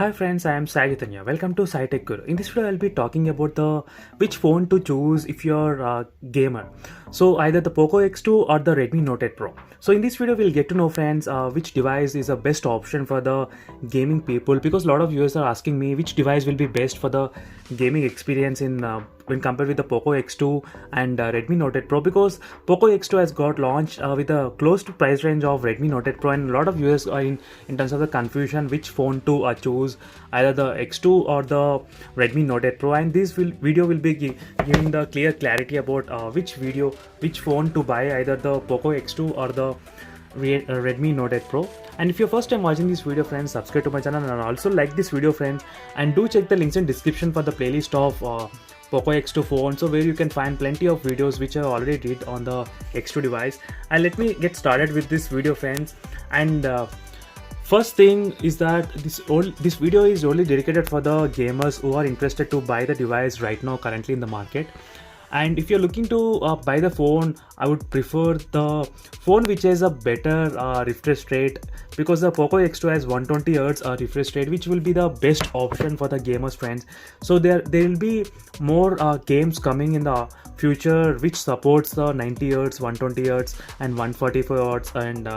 Hi friends, I am Sai Chaitanya. Welcome to Sai Tech Guru. In this video, I'll be talking about the which phone to choose if you're a gamer. So either the Poco X2 or the Redmi Note 8 Pro. So in this video, we'll get to know friends which device is the best option for the gaming people, because a lot of viewers are asking me which device will be best for the gaming experience in when compared with the Poco X2 and Redmi Note 8 Pro, because Poco X2 has got launched with a close to price range of Redmi Note 8 Pro, and a lot of viewers are in terms of the confusion which phone to choose, either the X2 or the Redmi Note 8 Pro. And this video will be giving the clear clarity about which phone to buy, either the Poco X2 or the Redmi Note 8 Pro. And if you're first time watching this video friends, subscribe to my channel and also like this video friends, and do check the links in description for the playlist of Poco X2 phone, so where you can find plenty of videos which I already did on the X2 device. And let me get started with this video friends. And first thing is that this video is only dedicated for the gamers who are interested to buy the device right now currently in the market. And if you're looking to buy the phone, I would prefer the phone which has a better refresh rate, because the Poco X2 has 120Hz refresh rate, which will be the best option for the gamers friends. So there will be more games coming in the future which supports the 90Hz, 120Hz and 144Hz and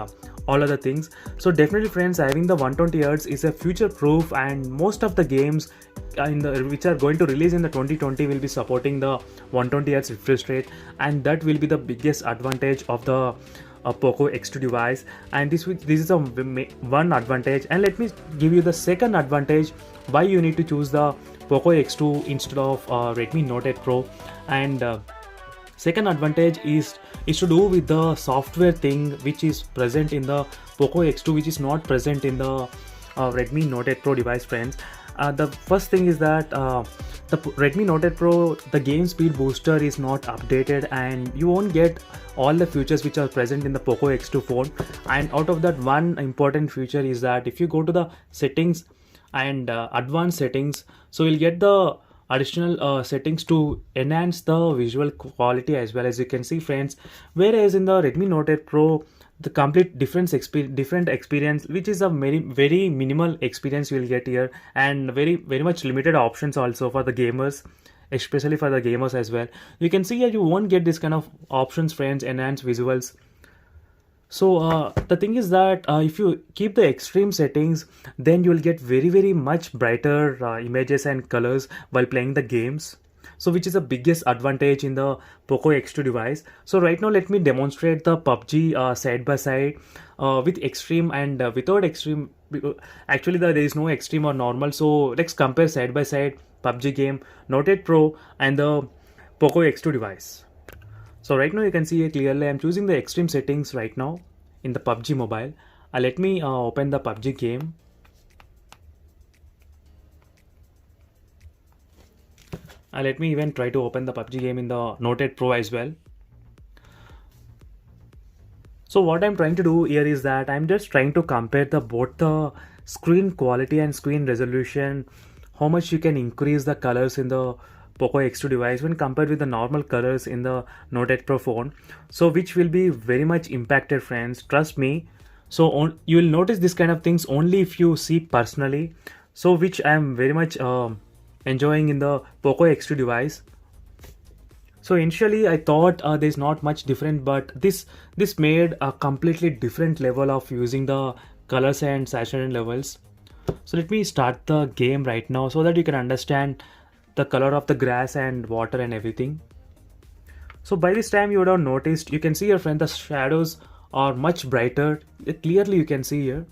all other things. So definitely friends, having the 120Hz is a future proof, and most of the games which are going to release in the 2020 will be supporting the 120Hz refresh rate, and that will be the biggest advantage of the Poco X2 device. And this is a one advantage. And let me give you the second advantage why you need to choose the Poco X2 instead of Redmi Note 8 Pro. And second advantage is to do with the software thing which is present in the Poco X2, which is not present in the Redmi Note 8 Pro device friends. The first thing is that the Redmi Note 8 Pro, the game speed booster is not updated, and you won't get all the features which are present in the Poco X2 phone. And out of that, one important feature is that if you go to the settings and advanced settings, so you'll get the additional settings to enhance the visual quality as well, as you can see friends. Whereas in the Redmi Note 8 Pro, the complete different experience, which is a very minimal experience you will get here, and very much limited options also for the gamers, especially for the gamers as well. You can see here you won't get this kind of options friends, enhanced visuals. So the thing is that if you keep the extreme settings, then you will get very much brighter images and colors while playing the games. So which is the biggest advantage in the Poco X2 device. So right now let me demonstrate the PUBG side by side with extreme and without extreme. Actually there is no extreme or normal, so let's compare side by side PUBG game, Note 8 Pro and the Poco X2 device. So right now you can see here clearly I'm choosing the extreme settings right now in the PUBG mobile. Let me open the PUBG game. Let me even try to open the PUBG game in the Note 8 Pro as well. So what I'm trying to do here is that I'm just trying to compare both the screen quality and screen resolution, how much you can increase the colors in the Poco X2 device when compared with the normal colors in the Note 8 Pro phone. So which will be very much impacted friends, trust me. So you will notice this kind of things only if you see personally. So which I am very much enjoying in the Poco X2 device. So initially I thought there's not much different, but this made a completely different level of using the colors and saturation levels. So let me start the game right now so that you can understand the color of the grass and water and everything. So by this time you would have noticed, you can see here friend, the shadows are much brighter. Clearly you can see here.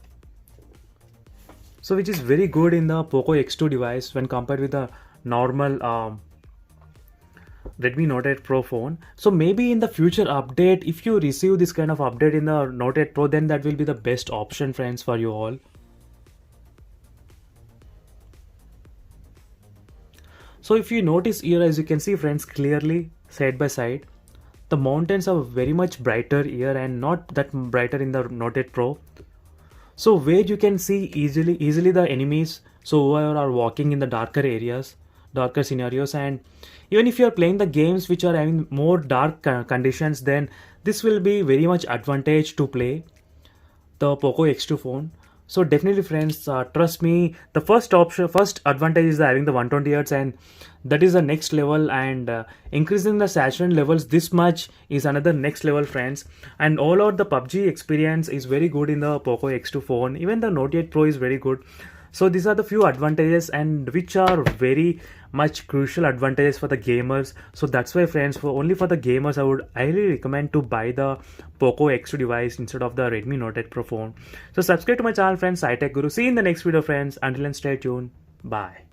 So which is very good in the Poco X2 device when compared with the normal Redmi Note 8 Pro phone. So maybe in the future update, if you receive this kind of update in the Note 8 Pro, then that will be the best option friends for you all. So if you notice here, as you can see friends clearly side by side, the mountains are very much brighter here and not that brighter in the Note 8 Pro. So where you can see easily the enemies, so whoever are walking in the darker areas, darker scenarios, and even if you are playing the games which are having more dark conditions, then this will be very much advantage to play the Poco X2 phone. So definitely friends, trust me, the first advantage is having the 120 hertz, and that is the next level. And increasing the saturation levels this much is another next level friends. And all out the PUBG experience is very good in the Poco X2 phone. Even the Note 8 Pro is very good. So these are the few advantages, and which are very much crucial advantages for the gamers. So that's why friends, for only for the gamers, I would highly recommend to buy the Poco X2 device instead of the Redmi Note 8 Pro phone. So subscribe to my channel friends, SciTech Guru. See you in the next video friends. Until then, stay tuned. Bye.